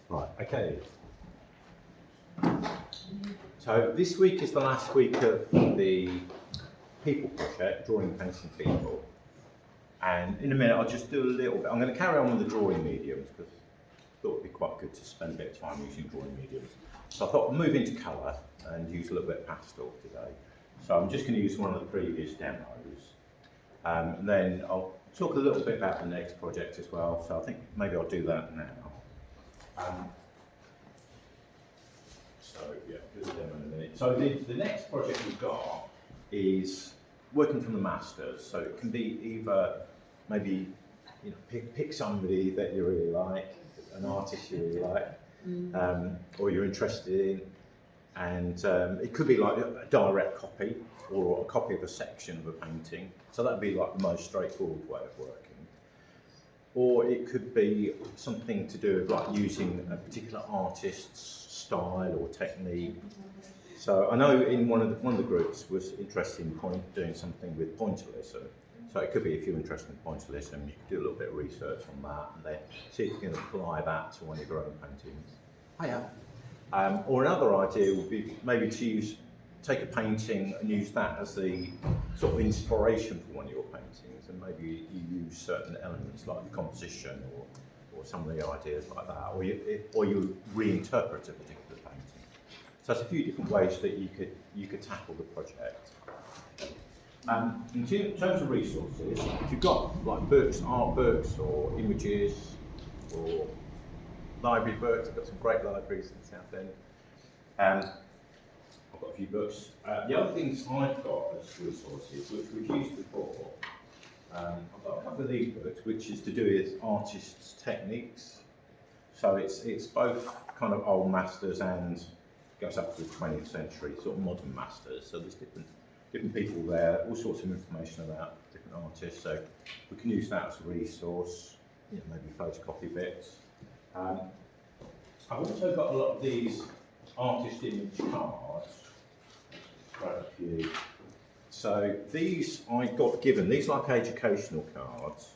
Right, okay. So this week is the last week of the people project, drawing, painting people. And in a minute I'll just do a little bit, I'm going to carry on with the drawing mediums because I thought it would be quite good to spend a bit of time using drawing mediums. So I thought I'd move into colour and use a little bit of pastel today. So I'm just going to use one of the previous demos. And then I'll talk a little bit about the next project as well, so I think maybe I'll do that now. So yeah, do the demo in a minute. So the next project we've got is working from the masters. So it can be either maybe pick somebody that you really like, an artist you really like, or you're interested in, and it could be like a direct copy or a copy of a section of a painting. So that'd be like the most straightforward way of working. Or it could be something to do with like using a particular artist's style or technique. So I know in one of the groups was interested in doing something with pointillism. So it could be if you're interested in pointillism, you could do a little bit of research on that and then see if you can apply that to one of your own paintings. Hiya. Or another idea would be maybe to take a painting and use that as the sort of inspiration for one of your paintings, and maybe you use certain elements like the composition or some of the ideas like that, or you reinterpret a particular painting. So there's a few different ways that you could tackle the project. In terms of resources, if you've got like books, art books, or images, or library books, I've got some great libraries in South End. I've got a few books. The other things I've got as resources, which we've used before, I've got a couple of these books, which is to do with artists' techniques. So it's both kind of old masters and goes up to the 20th century, sort of modern masters. So there's different people there, all sorts of information about different artists. So we can use that as a resource, maybe photocopy bits. I've also got a lot of these artist image cards. Quite a few. So these I got given, these are like educational cards,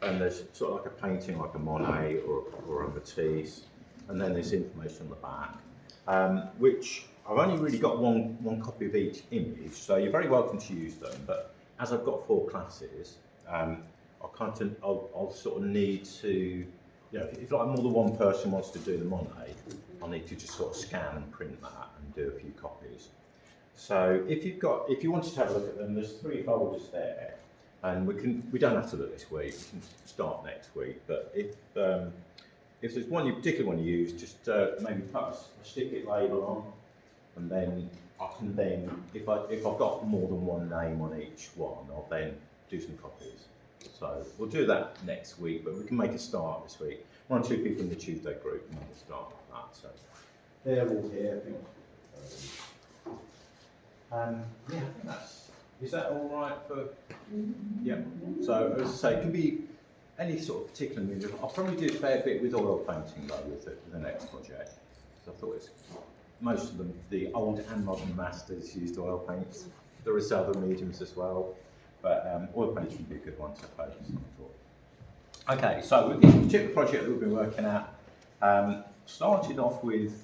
and there's sort of like a painting like a Monet or a Matisse, and then there's information on the back, which I've only really got one copy of each image, so you're very welcome to use them, but as I've got 4 classes, I'll sort of need to, if like more than one person wants to do the Monet, I'll need to just sort of scan and print that and do a few copies. So if you wanted to have a look at them, there's 3 folders there, and we don't have to look this week. We can start next week. But if there's one particularly want to use, just maybe put a stick-it label on, and then I can if I've got more than one name on each one, I'll then do some copies. So we'll do that next week, but we can make a start this week. 1 or 2 people in the Tuesday group can make a start with that. So they're all here. I think is that all right for? Yeah. So as I say, it can be any sort of particular medium. I'll probably do a fair bit with oil painting though with the next project. So I thought most of them, the old and modern masters used oil paints. There are other mediums as well, but oil painting would be a good one to focus on. Okay, so with this particular project that we've been working at, started off with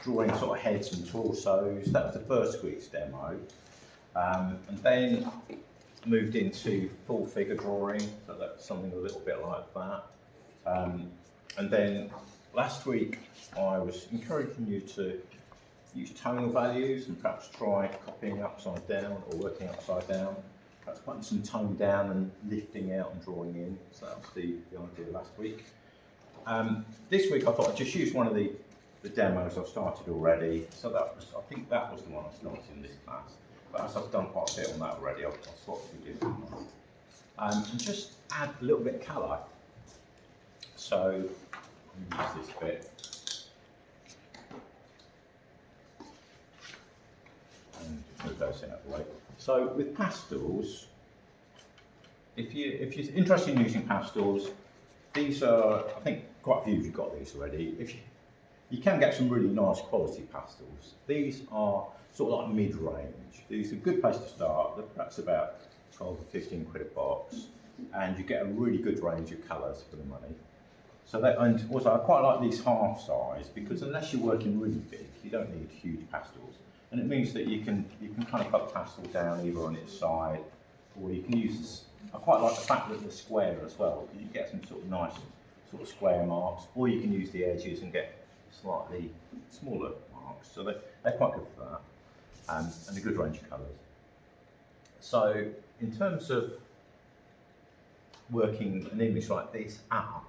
drawing sort of heads and torsos. That was the first week's demo, and then moved into full figure drawing, so that's something a little bit like that. And then last week I was encouraging you to use tonal values and perhaps try copying upside down or working upside down, perhaps putting some tone down and lifting out and drawing in. So that was the idea last week. This week I thought I'd just use one of the demos I've started already. So I think that was the one I started in this class. But as I've done quite a bit on that already, I'll swap to give them one. And just add a little bit of colour. So I'll use this bit. And move those out of the way. So with pastels, if you're interested in using pastels, these are, I think quite a few of you have got these already. You can get some really nice quality pastels. These are sort of like mid-range. These are a good place to start. They're perhaps about 12 or 15 quid a box, and you get a really good range of colours for the money. So that, and also I quite like these half size because unless you're working really big, you don't need huge pastels. And it means that you can kind of cut the pastel down either on its side, or you can use this. I quite like the fact that they're square as well, because you get some sort of nice sort of square marks, or you can use the edges and get slightly smaller marks. So they're quite good for that, and a good range of colours. So in terms of working an image like this up,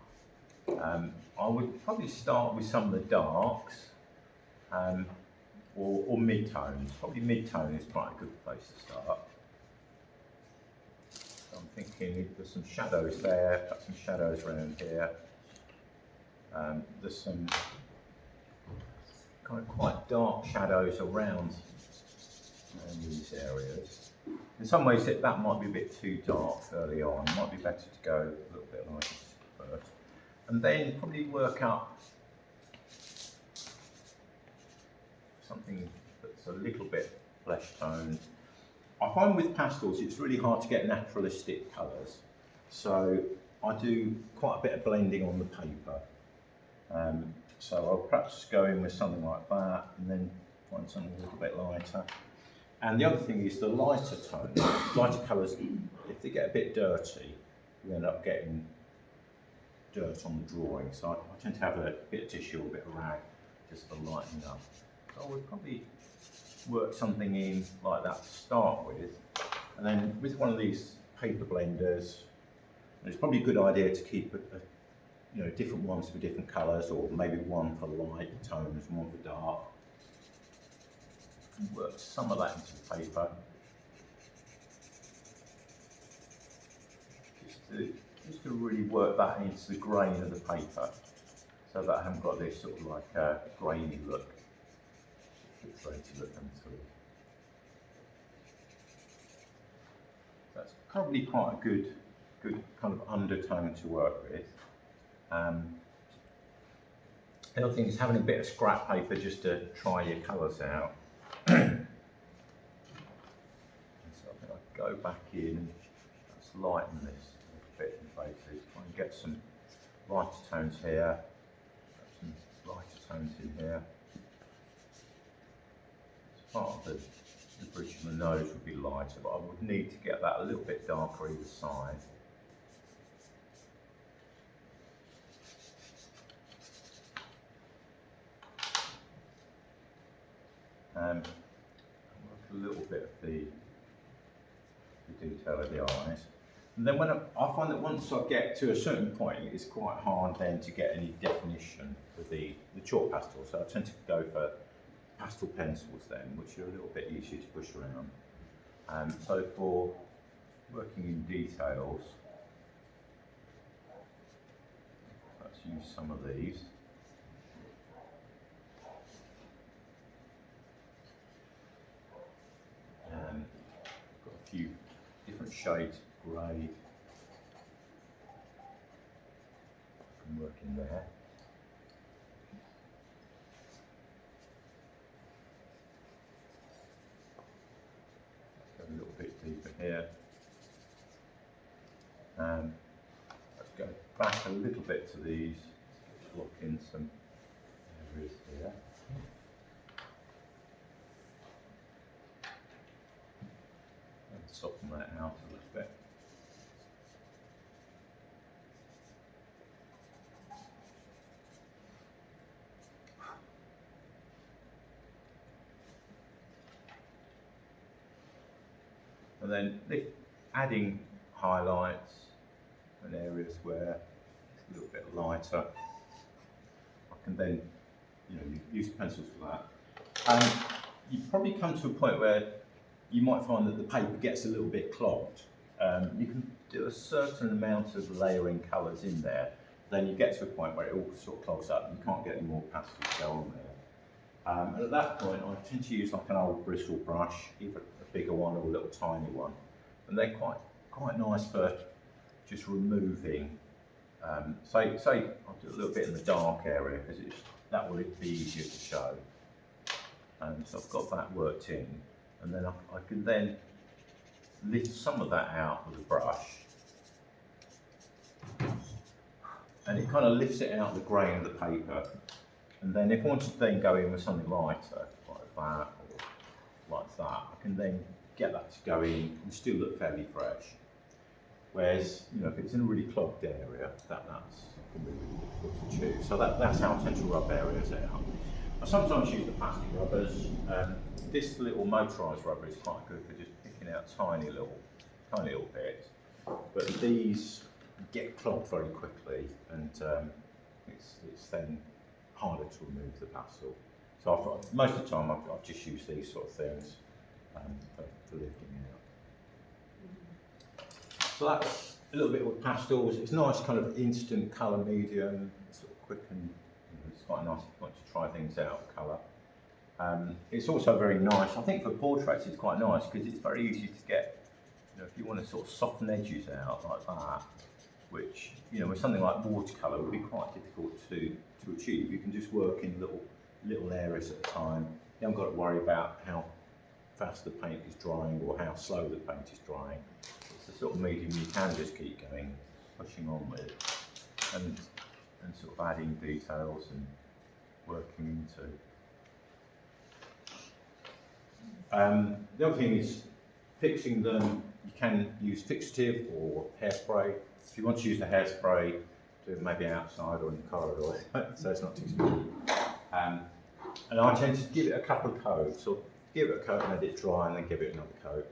I would probably start with some of the darks or mid-tones. Probably mid-tone is quite a good place to start. So I'm thinking there's some shadows there, got some shadows around here. There's some kind of quite dark shadows around these areas. In some ways that might be a bit too dark early on. It might be better to go a little bit like this first. And then probably work up something that's a little bit flesh toned. I find with pastels it's really hard to get naturalistic colours, so I do quite a bit of blending on the paper. So I'll perhaps go in with something like that and then find something a little bit lighter. And the other thing is the lighter tones, lighter colours, if they get a bit dirty, you end up getting dirt on the drawing. So I tend to have a bit of tissue or a bit of rag just for lightening up. So I would probably work something in like that to start with. And then with one of these paper blenders, it's probably a good idea to keep different ones for different colours, or maybe one for light tones and one for dark. And work some of that into the paper. Just to really work that into the grain of the paper, so that I haven't got this sort of like a grainy look, pixelated look into it. That's probably quite a good kind of undertone to work with. The other thing is having a bit of scrap paper just to try your colours out. And so I think I'll go back in and let's lighten this a bit in places. Try and get some lighter tones here, some lighter tones in here. Part of the bridge of the nose would be lighter, but I would need to get that a little bit darker either side. And work a little bit of the detail of the eyes. And then when I find that once I get to a certain point, it's quite hard then to get any definition with the chalk pastel. So I tend to go for pastel pencils then, which are a little bit easier to push around. So for working in details, let's use some of these. Got a few different shades of grey. Can work in there. Let's go a little bit deeper here. Let's go back a little bit to these. Let's lock in some areas here. Soften that out a little bit. And then adding highlights and areas where it's a little bit lighter. I can then use pencils for that. You probably come to a point where you might find that the paper gets a little bit clogged. You can do a certain amount of layering colours in there, then you get to a point where it all sort of clogs up and you can't get any more pastel gel on there. And at that point, I tend to use like an old bristle brush, either a bigger one or a little tiny one. And they're quite nice for just removing, say I'll do a little bit in the dark area because that will be easier to show. So I've got that worked in. And then I can then lift some of that out with a brush and it kind of lifts it out of the grain of the paper. And then if I wanted to then go in with something lighter, like that, or like that, I can then get that to go in and still look fairly fresh. Whereas, you know, if it's in a really clogged area, that's going to be really difficult to choose. So that's how I tend to rub areas out. I sometimes use the plastic rubbers. This little motorised rubber is quite good for just picking out tiny little bits. But these get clogged very quickly, and it's then harder to remove the pastel. So most of the time I've just used these sort of things for lifting out. So that's a little bit with pastels. It's nice kind of instant colour medium, sort of quick and it's quite nice if you want to try things out with colour. It's also very nice, I think for portraits it's quite nice because it's very easy to get, you know, if you want to sort of soften edges out like that, which, you know, with something like watercolour would be quite difficult to achieve. You can just work in little areas at a time. You haven't got to worry about how fast the paint is drying or how slow the paint is drying. It's the sort of medium you can just keep going, pushing on with, and sort of adding details and working into. The other thing is fixing them. You can use fixative or hairspray. If you want to use the hairspray, do it maybe outside or in the corridor, so it's not too smooth. And I tend to give it a couple of coats, or give it a coat and let it dry and then give it another coat.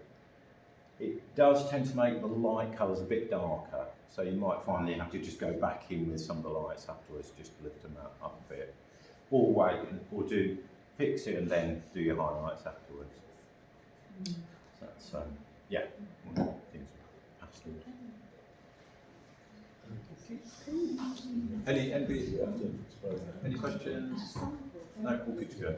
It does tend to make the light colours a bit darker, so you might find that you have to just go back in with some of the lights afterwards, just to lift them up a bit. Or wait, or fix it and then do your highlights afterwards. So that's, yeah, one of the things with pastels. Any questions? No, all good to go.